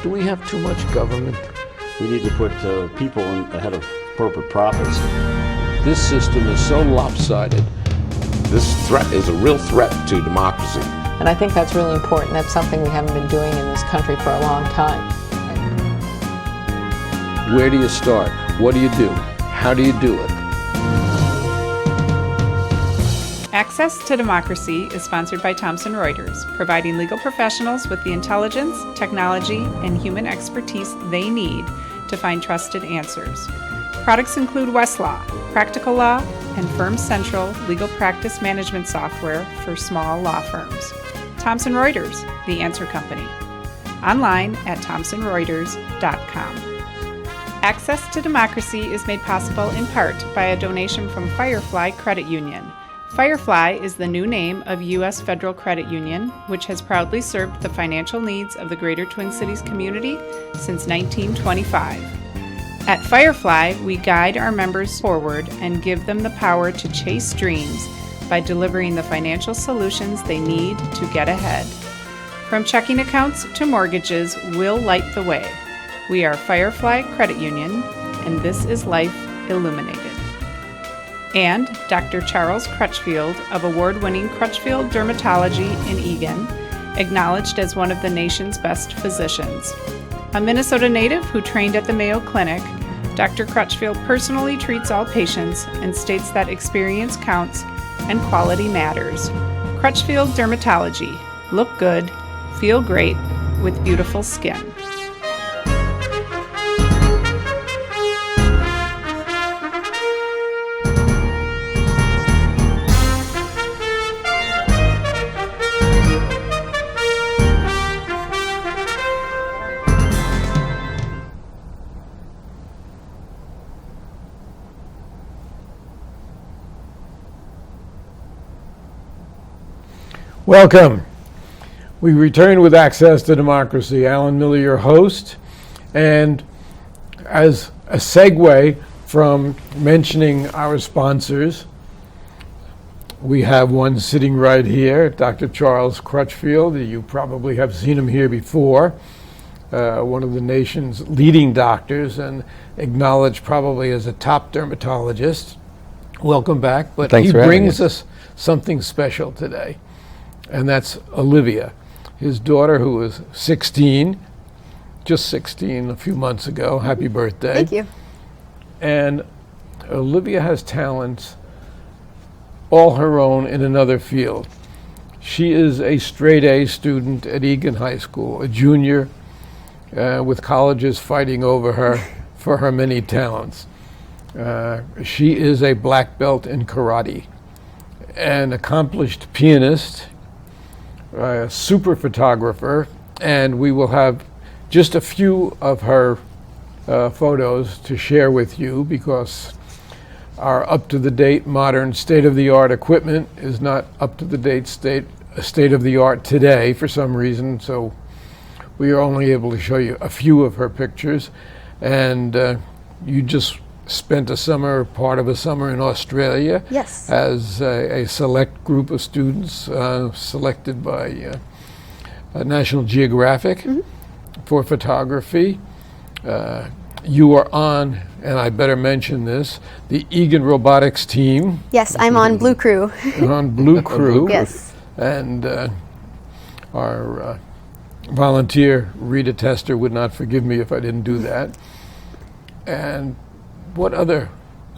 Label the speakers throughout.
Speaker 1: Do we have too much government?
Speaker 2: We need to put people ahead of corporate profits.
Speaker 1: This system is so lopsided.
Speaker 3: This threat is a real threat to democracy.
Speaker 4: And I think that's really important. That's something we haven't been doing in this country for a long time.
Speaker 1: Where do you start? What do you do? How do you do it?
Speaker 5: Access to Democracy is sponsored by Thomson Reuters, providing legal professionals with the intelligence, technology, and human expertise they need to find trusted answers. Products include Westlaw, Practical Law, and Firm Central legal practice management software for small law firms. Thomson Reuters, the answer company. Online at thomsonreuters.com. Access to Democracy is made possible in part by a donation from Firefly Credit Union. Firefly is the new name of U.S. Federal Credit Union, which has proudly served the financial needs of the Greater Twin Cities community since 1925. At Firefly, we guide our members forward and give them the power to chase dreams by delivering the financial solutions they need to get ahead. From checking accounts to mortgages, we'll light the way. We are Firefly Credit Union, and this is Life Illuminated. And Dr. Charles Crutchfield of award-winning Crutchfield Dermatology in Eagan, acknowledged as one of the nation's best physicians. A Minnesota native who trained at the Mayo Clinic, Dr. Crutchfield personally treats all patients and states that experience counts and quality matters. Crutchfield Dermatology. Look good, feel great, with beautiful skin.
Speaker 1: Welcome. We return with Access to Democracy. Alan Miller, your host. And as a segue from mentioning our sponsors, we have one sitting right here, Dr. Charles Crutchfield. You probably have seen him here before. One of the nation's leading doctors and acknowledged probably as a top dermatologist. Welcome back. But
Speaker 6: Thanks
Speaker 1: he
Speaker 6: for having
Speaker 1: brings us something special today. And that's Olivia, his daughter, who was 16, just 16 a few months ago. Happy birthday.
Speaker 7: Thank you.
Speaker 1: And Olivia has talents all her own in another field. She is a straight A student at Eagan High School, a junior, with colleges fighting over her for her many talents. She is a black belt in karate, an accomplished pianist, a super photographer, and we will have just a few of her photos to share with you because our up-to-the-date, modern, state-of-the-art equipment is not up-to-the-date state-of-the-art today for some reason, so we are only able to show you a few of her pictures. And you just spent part of a summer in Australia.
Speaker 7: Yes.
Speaker 1: As a select group of students selected by National Geographic for photography. You are on, and I better mention this, the Eagan Robotics team.
Speaker 7: Yes, I'm on Blue Crew.
Speaker 1: You're on Blue Crew.
Speaker 7: Yes.
Speaker 1: And our volunteer Rita Tester would not forgive me if I didn't do that. And what other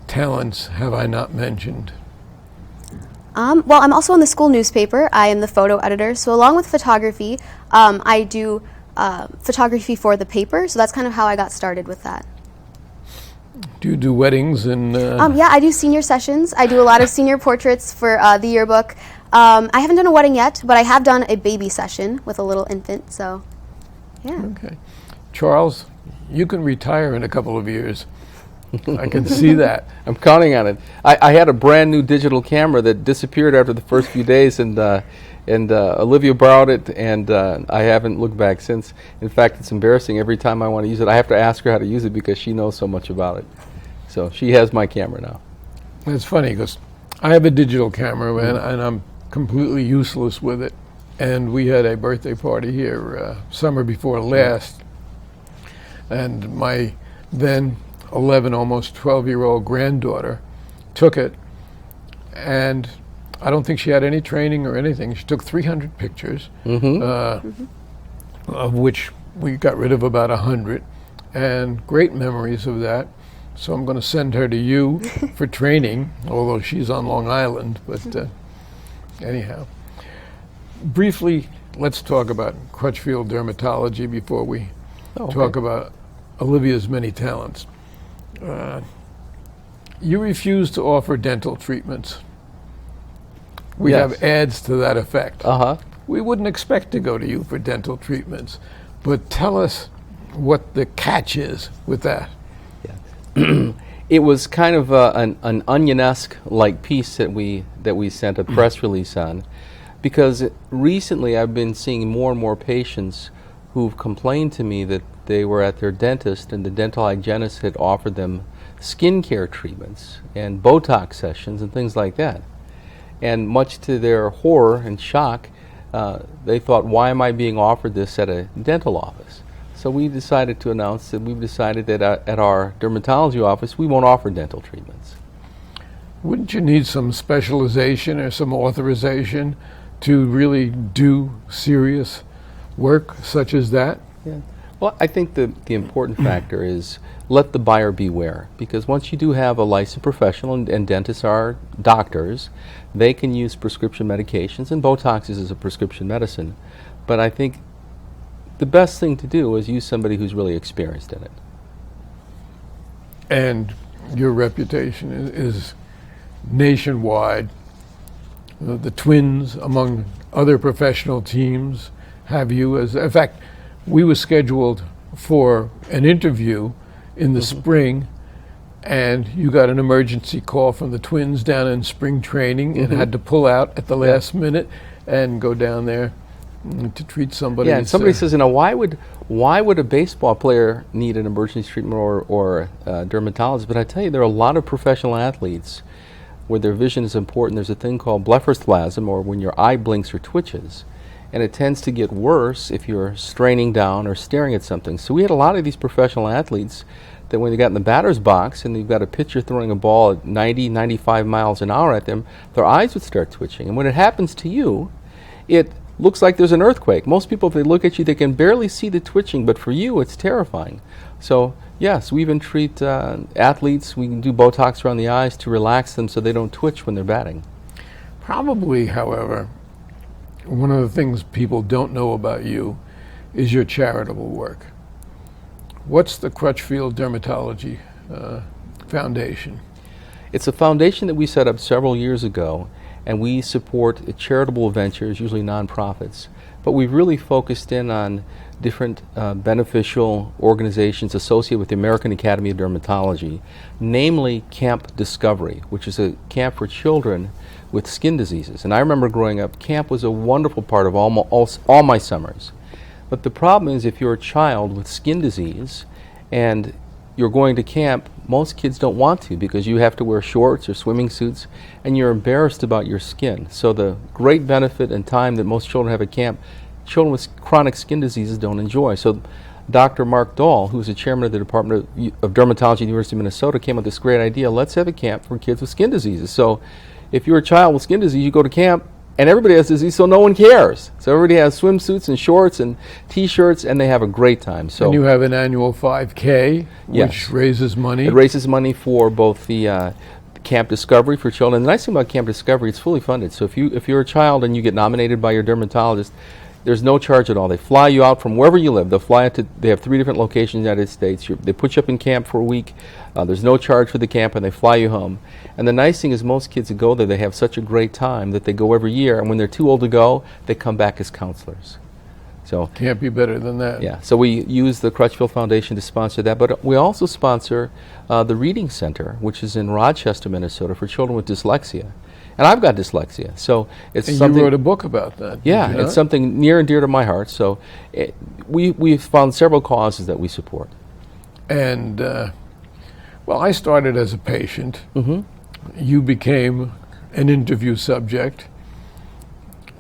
Speaker 1: talents have I not mentioned?
Speaker 7: Well, I'm also in the school newspaper. I am the photo editor. So along with photography, I do photography for the paper. So that's kind of how I got started with that.
Speaker 1: Do you do weddings and?
Speaker 7: Yeah, I do senior sessions. I do a lot of senior portraits for the yearbook. I haven't done a wedding yet, but I have done a baby session with a little infant. So, yeah.
Speaker 1: Okay, Charles, you can retire in a couple of years. I can see that.
Speaker 6: I'm counting on it. I had a brand new digital camera that disappeared after the first few days, and Olivia borrowed it, and I haven't looked back since. In fact, it's embarrassing. Every time I want to use it, I have to ask her how to use it because she knows so much about it. So she has my camera now.
Speaker 1: It's funny because I have a digital camera and I'm completely useless with it. And we had a birthday party here summer before last, And my then 11, almost 12-year-old granddaughter took it, and I don't think she had any training or anything. She took 300 pictures, of which we got rid of about 100, and great memories of that. So I'm going to send her to you for training, although she's on Long Island. But anyhow, briefly, let's talk about Crutchfield dermatology before we talk about Olivia's many talents. You refuse to offer dental treatments. We have ads to that effect. We wouldn't expect to go to you for dental treatments, but tell us what the catch is with that.
Speaker 6: It was kind of an Onion-esque like piece that we sent a press release on, because recently I've been seeing more and more patients who've complained to me that they were at their dentist and the dental hygienist had offered them skincare treatments and Botox sessions and things like that. And much to their horror and shock, they thought, why am I being offered this at a dental office? So we decided to announce that we've decided that at our dermatology office, we won't offer dental treatments.
Speaker 1: Wouldn't you need some specialization or some authorization to really do serious work such as that?
Speaker 6: Yeah. Well, I think the important factor is let the buyer beware, because once you do have a licensed professional, and dentists are doctors, they can use prescription medications, and Botox is a prescription medicine. But I think the best thing to do is use somebody who's really experienced in it.
Speaker 1: And your reputation is nationwide. The Twins, among other professional teams, have you as, in fact, we were scheduled for an interview in the spring, and you got an emergency call from the Twins down in spring training and had to pull out at the last minute and go down there to treat somebody.
Speaker 6: Yeah, and somebody says, why would a baseball player need an emergency treatment or a dermatologist? But I tell you, there are a lot of professional athletes where their vision is important. There's a thing called blepharospasm, or when your eye blinks or twitches, and it tends to get worse if you're straining down or staring at something. So we had a lot of these professional athletes that when they got in the batter's box and you've got a pitcher throwing a ball at 90, 95 miles an hour at them, their eyes would start twitching. And when it happens to you, it looks like there's an earthquake. Most people, if they look at you, they can barely see the twitching, but for you, it's terrifying. So yes, we even treat athletes. We can do Botox around the eyes to relax them so they don't twitch when they're batting.
Speaker 1: Probably, however, one of the things people don't know about you is your charitable work. What's the Crutchfield Dermatology Foundation?
Speaker 6: It's a foundation that we set up several years ago, and we support charitable ventures, usually nonprofits. But we've really focused in on different beneficial organizations associated with the American Academy of Dermatology, namely Camp Discovery, which is a camp for children with skin diseases. And I remember growing up, camp was a wonderful part of all my summers. But the problem is, if you're a child with skin disease and you're going to camp, most kids don't want to, because you have to wear shorts or swimming suits and you're embarrassed about your skin. So the great benefit and time that most children have at camp, children with chronic skin diseases don't enjoy. So Dr. Mark Dahl, who's the chairman of the Department of Dermatology at the University of Minnesota, came up with this great idea: let's have a camp for kids with skin diseases. So if you're a child with skin disease, you go to camp, and everybody has disease, so no one cares. So everybody has swimsuits and shorts and T-shirts, and they have a great time. So,
Speaker 1: and you have an annual 5K, which raises money.
Speaker 6: It raises money for both the Camp Discovery for children. And the nice thing about Camp Discovery, it's fully funded. So if you're a child and you get nominated by your dermatologist, there's no charge at all. They fly you out from wherever you live. They'll fly out to, they have 3 different locations in the United States. They put you up in camp for a week. There's no charge for the camp, and they fly you home. And the nice thing is, most kids that go there, they have such a great time that they go every year, and when they're too old to go, they come back as counselors. So
Speaker 1: can't be better than that.
Speaker 6: Yeah, so we use the Crutchfield Foundation to sponsor that, but we also sponsor the Reading Center, which is in Rochester, Minnesota, for children with dyslexia. And I've got dyslexia, so it's
Speaker 1: and
Speaker 6: something.
Speaker 1: You wrote a book about that.
Speaker 6: Yeah, it's something near and dear to my heart. So we've found several causes that we support.
Speaker 1: And well, I started as a patient. You became an interview subject.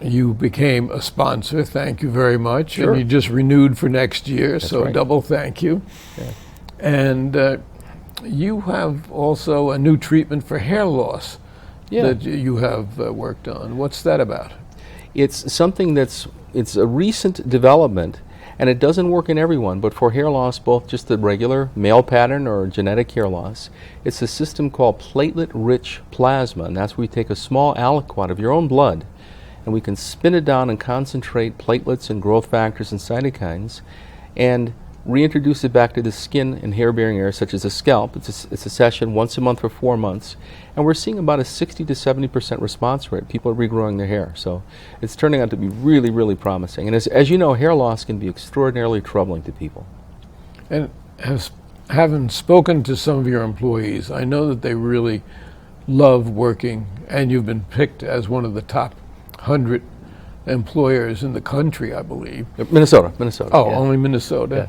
Speaker 1: you became a sponsor. Thank you very much.
Speaker 6: Sure.
Speaker 1: And you just renewed for next year, so
Speaker 6: right.
Speaker 1: double thank you.
Speaker 6: Yeah.
Speaker 1: And you have also a new treatment for hair loss that you have worked on. What's that about?
Speaker 6: It's something it's a recent development, and it doesn't work in everyone, but for hair loss, both just the regular male pattern or genetic hair loss, it's a system called platelet-rich plasma, and that's where we take a small aliquot of your own blood, and we can spin it down and concentrate platelets and growth factors and cytokines, and reintroduce it back to the skin and hair-bearing area, such as the scalp. It's a session once a month for 4 months, and we're seeing about a 60 to 70% response rate. People are regrowing their hair, so it's turning out to be really, really promising. And as you know, hair loss can be extraordinarily troubling to people.
Speaker 1: And having spoken to some of your employees, I know that they really love working, and you've been picked as one of the top 100 employers in the country, I believe.
Speaker 6: Minnesota.
Speaker 1: Oh,
Speaker 6: yeah.
Speaker 1: only Minnesota.
Speaker 6: Yeah.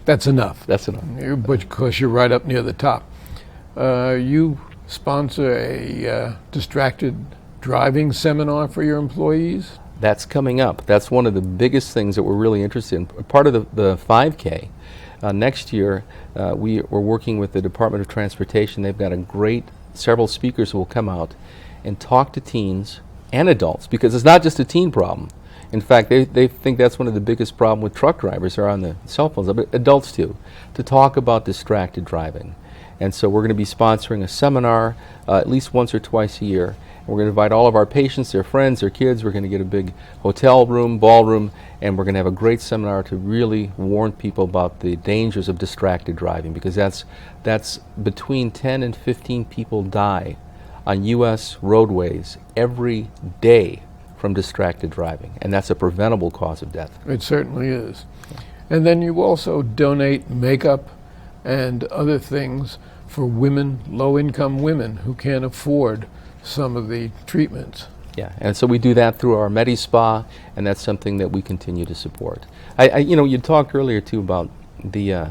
Speaker 1: That's enough.
Speaker 6: That's enough.
Speaker 1: Because you're right up near the top. You sponsor a distracted driving seminar for your employees?
Speaker 6: That's coming up. That's one of the biggest things that we're really interested in. Part of the 5K, next year, we're working with the Department of Transportation. They've got several speakers who will come out and talk to teens and adults, because it's not just a teen problem. In fact, they think that's one of the biggest problems with truck drivers are on the cell phones, but adults too, to talk about distracted driving. And so we're going to be sponsoring a seminar at least once or twice a year. And we're going to invite all of our patients, their friends, their kids. We're going to get a big hotel room, ballroom, and we're going to have a great seminar to really warn people about the dangers of distracted driving, because that's between 10 and 15 people die on U.S. roadways every day from distracted driving, and that's a preventable cause of death.
Speaker 1: It certainly is. And then you also donate makeup and other things for women, low-income women who can't afford some of the treatments.
Speaker 6: Yeah, and so we do that through our Medi-Spa, and that's something that we continue to support. You talked earlier too about the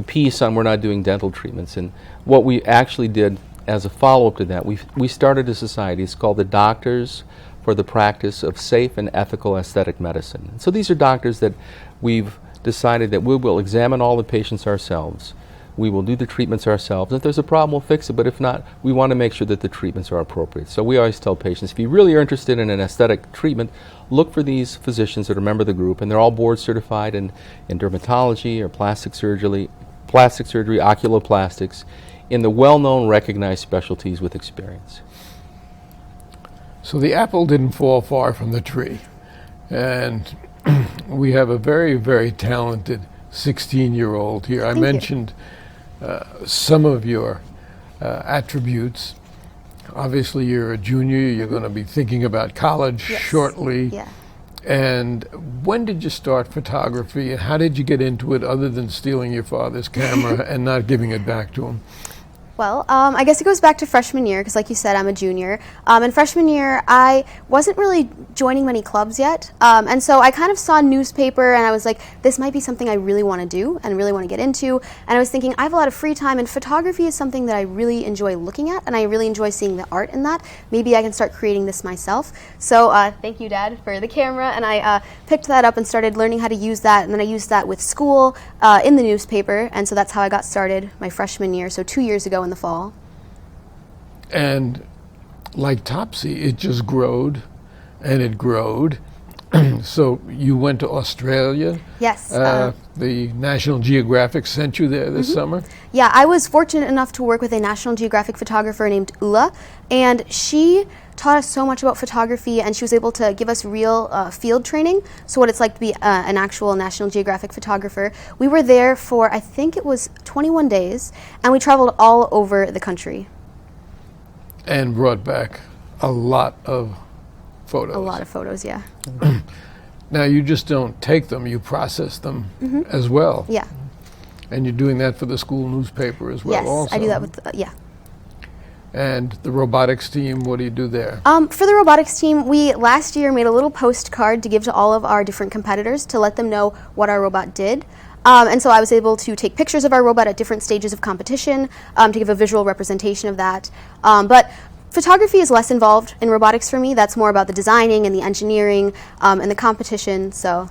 Speaker 6: piece on we're not doing dental treatments, and what we actually did as a follow-up to that, we started a society. It's called the Doctors for the Practice of Safe and Ethical Aesthetic Medicine. So these are doctors that we've decided that we will examine all the patients ourselves. We will do the treatments ourselves. If there's a problem, we'll fix it, but if not, we want to make sure that the treatments are appropriate. So we always tell patients, if you really are interested in an aesthetic treatment, look for these physicians that are a member of the group, and they're all board certified in dermatology or plastic surgery, oculoplastics, in the well-known, recognized specialties with experience.
Speaker 1: So the apple didn't fall far from the tree, and we have a very, very talented 16-year-old here. I mentioned some of your attributes. Obviously, you're a junior. You're going to be thinking about college shortly.
Speaker 7: Yeah.
Speaker 1: And when did you start photography, and how did you get into it other than stealing your father's camera and not giving it back to him?
Speaker 7: Well, I guess it goes back to freshman year, because like you said, I'm a junior. In freshman year, I wasn't really joining many clubs yet, and so I kind of saw a newspaper, and I was like, this might be something I really want to do and really want to get into. And I was thinking, I have a lot of free time, and photography is something that I really enjoy looking at, and I really enjoy seeing the art in that. Maybe I can start creating this myself. So thank you, Dad, for the camera, and I picked that up and started learning how to use that, and then I used that with school in the newspaper, and so that's how I got started my freshman year, so 2 years ago in the fall.
Speaker 1: And like Topsy, it just growed and it growed. So you went to Australia?
Speaker 7: Yes.
Speaker 1: The National Geographic sent you there this summer?
Speaker 7: Yeah, I was fortunate enough to work with a National Geographic photographer named Ula, and she taught us so much about photography, and she was able to give us real field training, so what it's like to be an actual National Geographic photographer. We were there for, I think it was 21 days, and we traveled all over the country.
Speaker 1: And brought back a lot of photos.
Speaker 7: A lot of photos, yeah.
Speaker 1: Now, you just don't take them, you process them as well.
Speaker 7: Yeah.
Speaker 1: And you're doing that for the school newspaper as well
Speaker 7: Yes,
Speaker 1: also.
Speaker 7: I do that with, yeah.
Speaker 1: And the robotics team, what do you do there?
Speaker 7: For the robotics team, we last year made a little postcard to give to all of our different competitors to let them know what our robot did. And so I was able to take pictures of our robot at different stages of competition to give a visual representation of that. But photography is less involved in robotics for me. That's more about the designing and the engineering and the competition. So.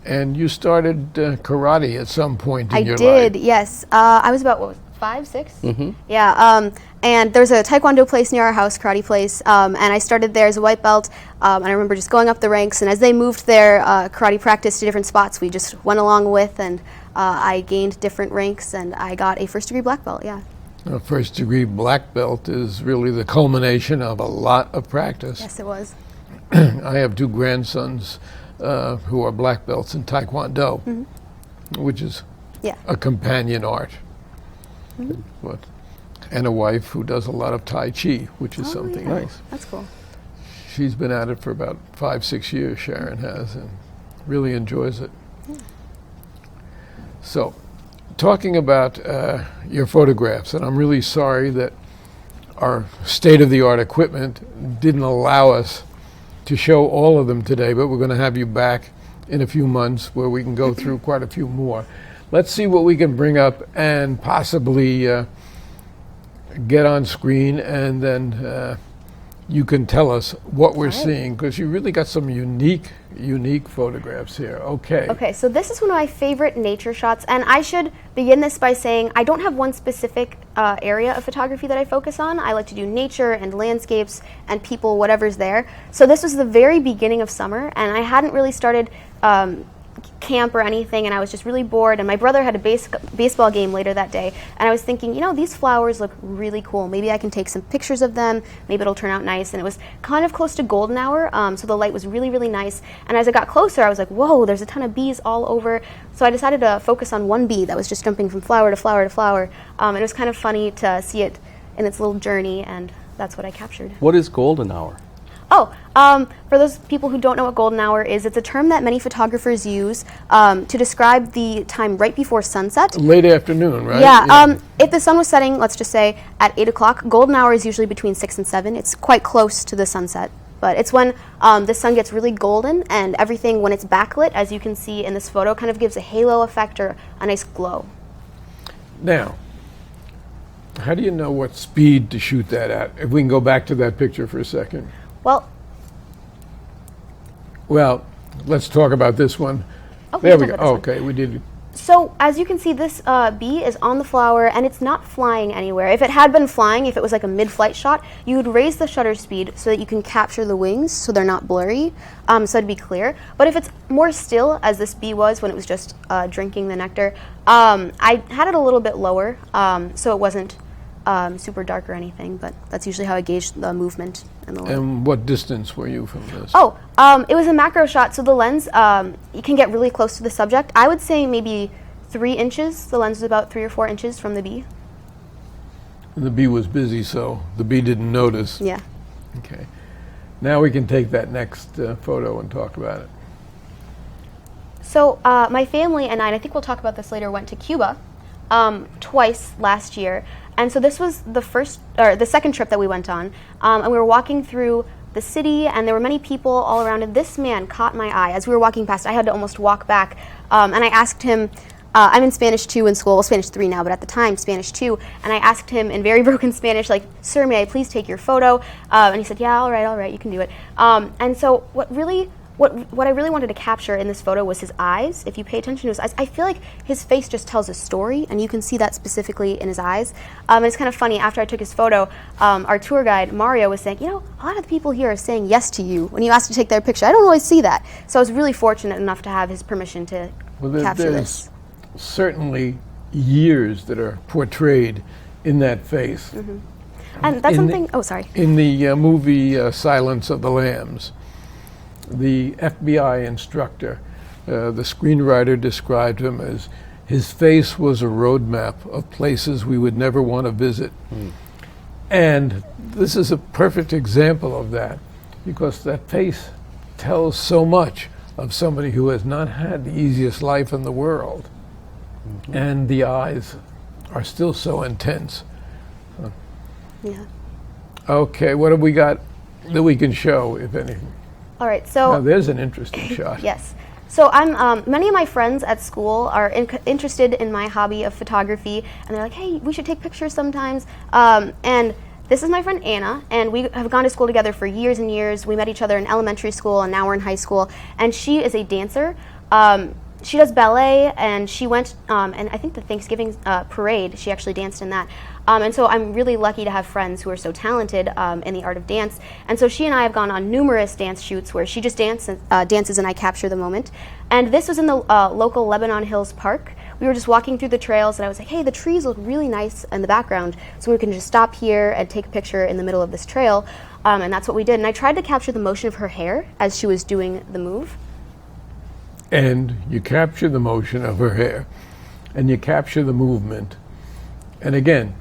Speaker 1: And you started karate at some point in your life.
Speaker 7: I did, yes. I was about, what was it, 5, 6?
Speaker 6: Mm-hmm.
Speaker 7: Yeah, and there's a taekwondo place near our house, karate place, and I started there as a white belt, and I remember just going up the ranks, and as they moved their karate practice to different spots, we just went along with, and I gained different ranks, and I got a first-degree black belt, yeah.
Speaker 1: A first-degree black belt is really the culmination of a lot of practice.
Speaker 7: Yes, it was.
Speaker 1: I have 2 grandsons who are black belts in taekwondo, which is a companion art. But, and a wife who does a lot of Tai Chi, which is something else.
Speaker 7: That's cool.
Speaker 1: She's been at it for about 5-6 years, Sharon has, and really enjoys it. So, talking about your photographs, and I'm really sorry that our state-of-the-art equipment didn't allow us to show all of them today, but we're going to have you back in a few months where we can go through quite a few more. Let's see what we can bring up and possibly get on screen, and then you can tell us what we're seeing, because you really got some unique photographs here. Okay,
Speaker 7: so this is one of my favorite nature shots, and I should begin this by saying I don't have one specific area of photography that I focus on. I like to do nature and landscapes and people, whatever's there. So this was the very beginning of summer, and I hadn't really started camp or anything, and I was just really bored, and my brother had a baseball game later that day, and I was thinking, you know, these flowers look really cool. Maybe I can take some pictures of them. Maybe it'll turn out nice. And it was kind of close to golden hour, so the light was really, really nice. And as I got closer, I was like, whoa, there's a ton of bees all over. So I decided to focus on one bee that was just jumping from flower to flower to flower. And it was kind of funny to see it in its little journey, and that's what I captured.
Speaker 6: What is golden hour?
Speaker 7: For those people who don't know what golden hour is, it's a term that many photographers use to describe the time right before sunset.
Speaker 1: Late afternoon, right?
Speaker 7: Yeah. If the sun was setting, let's just say at 8 o'clock, golden hour is usually between 6 and 7. It's quite close to the sunset. But it's when the sun gets really golden, and everything, when it's backlit, as you can see in this photo, kind of gives a halo effect or a nice glow.
Speaker 1: Now, how do you know what speed to shoot that at? If we can go back to that picture for a second. Well, let's talk about this one. There we go. Okay, we did.
Speaker 7: So, as you can see, this bee is on the flower, and it's not flying anywhere. If it had been flying, if it was like a mid-flight shot, you would raise the shutter speed so that you can capture the wings so they're not blurry, so it'd be clear. But if it's more still, as this bee was when it was just drinking the nectar, I had it a little bit lower, so it wasn't super dark or anything, but that's usually how I gauge the movement and the light.
Speaker 1: And what distance were you from this?
Speaker 7: It was a macro shot, so the lens, you can get really close to the subject. I would say maybe 3 inches. The lens was about 3 or 4 inches from the bee.
Speaker 1: And the bee was busy, so the bee didn't notice.
Speaker 7: Yeah.
Speaker 1: Okay. Now we can take that next photo and talk about it.
Speaker 7: So my family and I think we'll talk about this later, went to Cuba twice last year. And so this was the second trip that we went on, and we were walking through the city, and there were many people all around, and this man caught my eye. As we were walking past, I had to almost walk back, and I asked him, I'm in Spanish 2 in school, well, Spanish 3 now, but at the time, Spanish 2, and I asked him in very broken Spanish, like, sir, may I please take your photo? And he said, yeah, all right, you can do it. And so what I really wanted to capture in this photo was his eyes. If you pay attention to his eyes, I feel like his face just tells a story, and you can see that specifically in his eyes. And it's kind of funny, after I took his photo, our tour guide, Mario, was saying, you know, a lot of the people here are saying yes to you when you ask to take their picture. I don't always see that. So I was really fortunate enough to have his permission to capture this.
Speaker 1: Certainly years that are portrayed in that face.
Speaker 7: Mm-hmm. And that's something,
Speaker 1: In the movie Silence of the Lambs, the FBI instructor, the screenwriter described him as, his face was a roadmap of places we would never want to visit. And this is a perfect example of that, because that face tells so much of somebody who has not had the easiest life in the world. And the eyes are still so intense.
Speaker 7: Yeah.
Speaker 1: Okay, what have we got that we can show, if anything?
Speaker 7: All right, so
Speaker 1: now there's an interesting shot.
Speaker 7: Yes. So many of my friends at school are interested in my hobby of photography, and they're like, hey, we should take pictures sometimes. And This is my friend Anna, and we have gone to school together for years and years. We met each other in elementary school, and now we're in high school. And she is a dancer. She does ballet, and she went, and I think the Thanksgiving parade, she actually danced in that. And so I'm really lucky to have friends who are so talented in the art of dance. And so she and I have gone on numerous dance shoots where she just dances and I capture the moment. And this was in the local Lebanon Hills Park. We were just walking through the trails, and I was like, hey, the trees look really nice in the background, so we can just stop here and take a picture in the middle of this trail. And that's what we did. And I tried to capture the motion of her hair as she was doing the move.
Speaker 1: And you capture the motion of her hair, and you capture the movement. And again,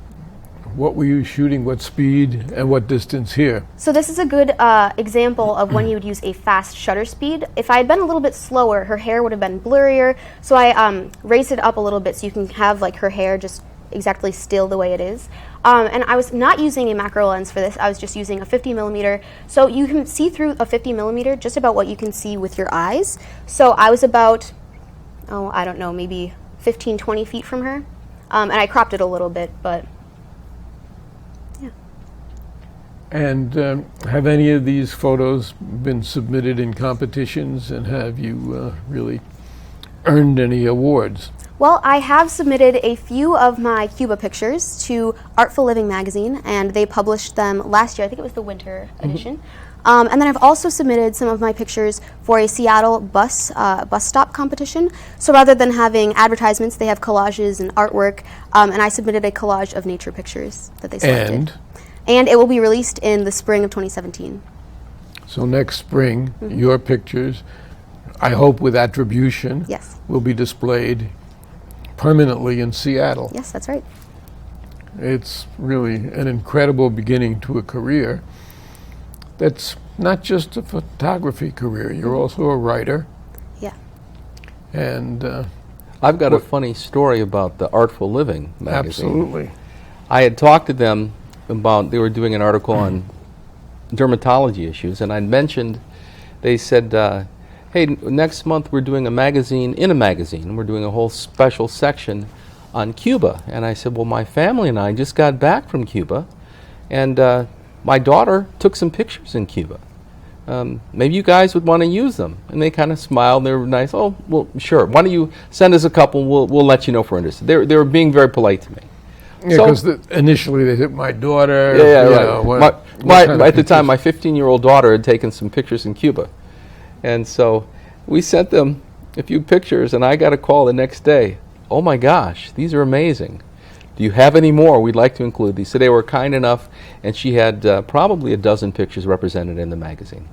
Speaker 1: what were you shooting, what speed, and what distance here?
Speaker 7: So this is a good example of when you would use a fast shutter speed. If I had been a little bit slower, her hair would have been blurrier. So I raised it up a little bit so you can have like her hair just exactly still the way it is. And I was not using a macro lens for this. I was just using a 50 millimeter. So you can see through a 50 millimeter just about what you can see with your eyes. So I was about, I don't know, maybe 15, 20 feet from her. And I cropped it a little bit, but yeah.
Speaker 1: And have any of these photos been submitted in competitions, and have you really earned any awards?
Speaker 7: Well, I have submitted a few of my Cuba pictures to Artful Living magazine, and they published them last year. I think it was the winter edition. And then I've also submitted some of my pictures for a Seattle bus stop competition. So rather than having advertisements, they have collages and artwork, and I submitted a collage of nature pictures that they selected. And it will be released in the spring of 2017.
Speaker 1: So next spring, your pictures, I hope with attribution,
Speaker 7: Yes.
Speaker 1: will be displayed permanently in Seattle.
Speaker 7: Yes, that's right.
Speaker 1: It's really an incredible beginning to a career that's not just a photography career. You're also a writer.
Speaker 7: Yeah.
Speaker 1: And
Speaker 6: I've got a funny story about the Artful Living magazine.
Speaker 1: absolutely.
Speaker 6: I had talked to them about, they were doing an article on dermatology issues, and I'd mentioned, they said, hey, next month we're doing a magazine in a magazine. We're doing a whole special section on Cuba. And I said, well, my family and I just got back from Cuba, and my daughter took some pictures in Cuba. Maybe you guys would want to use them. And they kind of smiled. They were nice. Oh, well, sure. Why don't you send us a couple? We'll let you know if we're interested. They were being very polite to me.
Speaker 1: Yeah, because initially they said, my daughter.
Speaker 6: Yeah,
Speaker 1: you
Speaker 6: right.
Speaker 1: know, what kind of
Speaker 6: At the time,
Speaker 1: pictures?
Speaker 6: my 15-year-old daughter had taken some pictures in Cuba. And so we sent them a few pictures, and I got a call the next day. Oh my gosh, these are amazing. Do you have any more? We'd like to include these. So they were kind enough, and she had probably a dozen pictures represented in the magazine.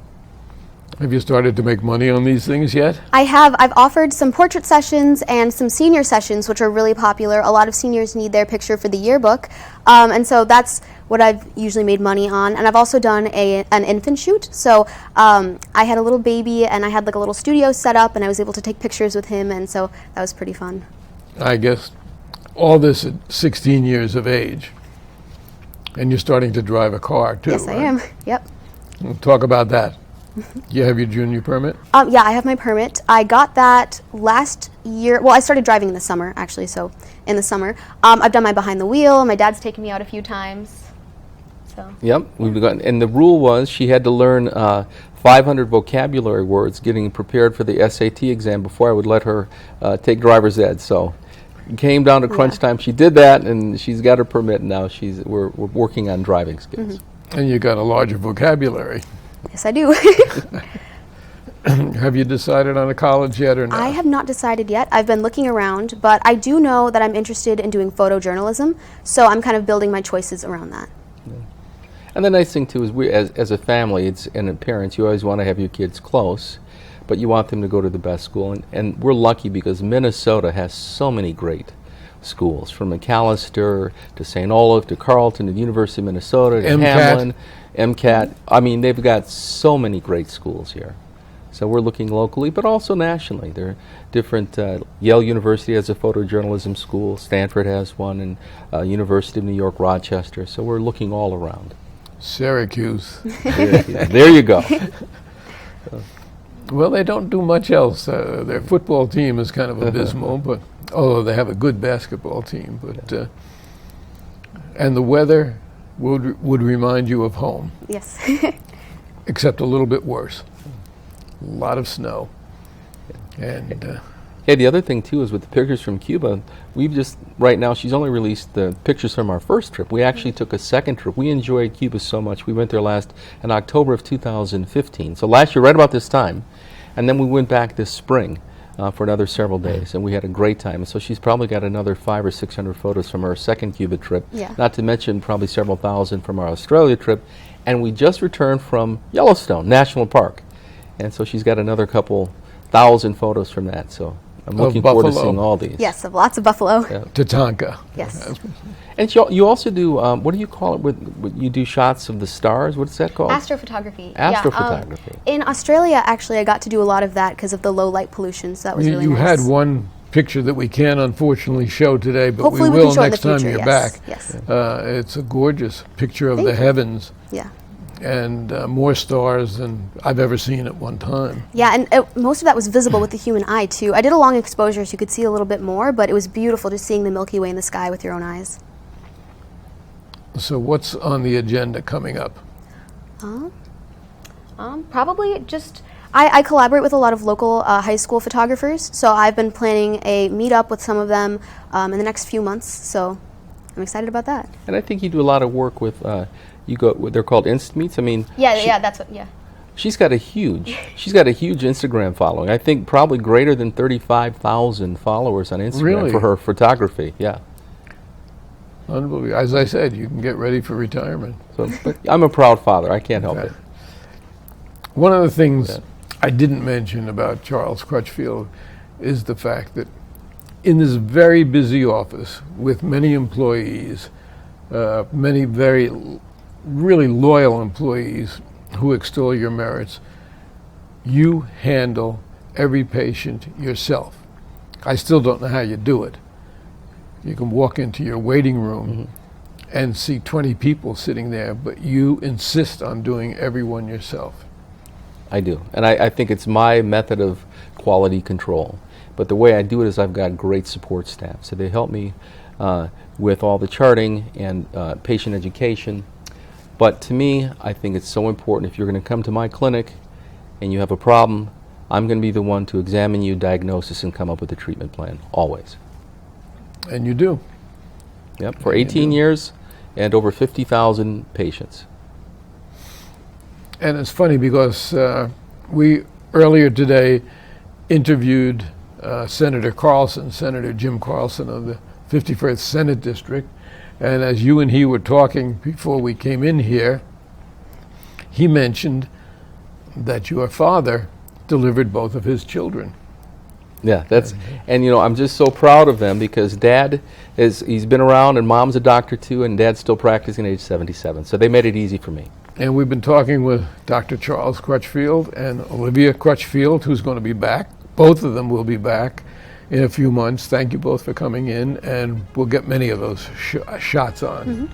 Speaker 1: Have you started to make money on these things yet?
Speaker 7: I have. I've offered some portrait sessions and some senior sessions, which are really popular. A lot of seniors need their picture for the yearbook. And so that's what I've usually made money on. And I've also done an infant shoot. So I had a little baby, and I had like a little studio set up, and I was able to take pictures with him, and so that was pretty fun.
Speaker 1: I guess all this at 16 years of age. And you're starting to drive a car, too.
Speaker 7: Yes, I
Speaker 1: right?
Speaker 7: am. Yep.
Speaker 1: We'll talk about that. You have your junior permit?
Speaker 7: Yeah, I have my permit. I got that last year. Well, I started driving in the summer, actually, so in the summer. I've done my behind the wheel. My dad's taken me out a few times. So.
Speaker 6: Yep, we've got, and the rule was she had to learn 500 vocabulary words getting prepared for the SAT exam before I would let her take driver's ed. So it came down to crunch time. She did that, and she's got her permit, and now we're working on driving skills.
Speaker 1: And you got a larger vocabulary.
Speaker 7: Yes, I do.
Speaker 1: Have you decided on a college yet or not?
Speaker 7: I have not decided yet. I've been looking around, but I do know that I'm interested in doing photojournalism, so I'm kind of building my choices around that.
Speaker 6: And the nice thing too is we, as a family, and parents, you always want to have your kids close, but you want them to go to the best school. And we're lucky because Minnesota has so many great schools, from McAllister to St. Olaf to Carleton to the University of Minnesota to
Speaker 1: MCAT.
Speaker 6: Hamlin, MCAT. I mean, they've got so many great schools here. So we're looking locally, but also nationally. There are different, Yale University has a photojournalism school, Stanford has one, and University of New York, Rochester. So we're looking all around.
Speaker 1: Syracuse.
Speaker 6: There you go.
Speaker 1: Well, they don't do much else. Their football team is kind of abysmal, but although they have a good basketball team. But and the weather would remind you of home,
Speaker 7: Yes.
Speaker 1: except a little bit worse. A lot of snow. And
Speaker 6: Yeah, the other thing too is with the pictures from Cuba, we've just, right now, she's only released the pictures from our first trip. We actually took a second trip. We enjoyed Cuba so much. We went there last in October of 2015. So last year, right about this time, and then we went back this spring for another several days, and we had a great time. And so she's probably got another 500 or 600 photos from our second Cuba trip,
Speaker 7: Yeah.
Speaker 6: not to mention probably several thousand from our Australia trip. And we just returned from Yellowstone National Park. And so she's got another couple thousand photos from that. So I'm looking forward to
Speaker 1: buffalo.
Speaker 6: seeing all these.
Speaker 7: Yes, of lots of buffalo.
Speaker 6: Yeah.
Speaker 1: Tatanka.
Speaker 7: Yes.
Speaker 6: And you also do, what do you call it? You do shots of the stars? What's that called?
Speaker 7: Astrophotography.
Speaker 6: Astrophotography.
Speaker 7: Yeah, in Australia, actually, I got to do a lot of that because of the low light pollution, so that was really
Speaker 1: You
Speaker 7: nice.
Speaker 1: had one picture that we can't unfortunately show today, but
Speaker 7: Hopefully
Speaker 1: we
Speaker 7: we can
Speaker 1: will
Speaker 7: show it in
Speaker 1: next
Speaker 7: the
Speaker 1: time
Speaker 7: future,
Speaker 1: you're
Speaker 7: yes,
Speaker 1: back.
Speaker 7: yes.
Speaker 1: It's a gorgeous picture of
Speaker 7: Thank
Speaker 1: the
Speaker 7: you.
Speaker 1: heavens
Speaker 7: Yeah.
Speaker 1: and more stars than I've ever seen at one time.
Speaker 7: Yeah, and most of that was visible with the human eye, too. I did a long exposure so you could see a little bit more, but it was beautiful just seeing the Milky Way in the sky with your own eyes.
Speaker 1: So what's on the agenda coming up?
Speaker 7: Probably just, I collaborate with a lot of local high school photographers, so I've been planning a meetup with some of them in the next few months, so I'm excited about that.
Speaker 6: And I think you do a lot of work with, they're called Insta Meets. I mean, she's got a huge Instagram following. I think probably greater than 35,000 followers on Instagram
Speaker 1: Really?
Speaker 6: for her photography. Yeah.
Speaker 1: Unbelievable. As I said, you can get ready for retirement.
Speaker 6: So, but I'm a proud father. I can't help it.
Speaker 1: One of the things I didn't mention about Charles Crutchfield is the fact that in this very busy office with many employees, many really loyal employees who extol your merits, you handle every patient yourself. I still don't know how you do it. You can walk into your waiting room and see 20 people sitting there, but you insist on doing everyone yourself.
Speaker 6: I do. And I think it's my method of quality control. But the way I do it is I've got great support staff. So they help me with all the charting and patient education. But to me, I think it's so important if you're going to come to my clinic and you have a problem, I'm going to be the one to examine you, diagnosis, and come up with a treatment plan, always.
Speaker 1: And you do.
Speaker 6: Yep, for 18 years and over 50,000 patients.
Speaker 1: And it's funny because we earlier today interviewed Senator Jim Carlson of the 51st Senate District. And as you and he were talking before we came in here, he mentioned that your father delivered both of his children.
Speaker 6: Yeah, and you know, I'm just so proud of them because Dad he's been around and Mom's a doctor too, and Dad's still practicing at age 77. So they made it easy for me.
Speaker 1: And we've been talking with Dr. Charles Crutchfield and Olivia Crutchfield, who's going to be back. Both of them will be back in a few months. Thank you both for coming in, and we'll get many of those shots on.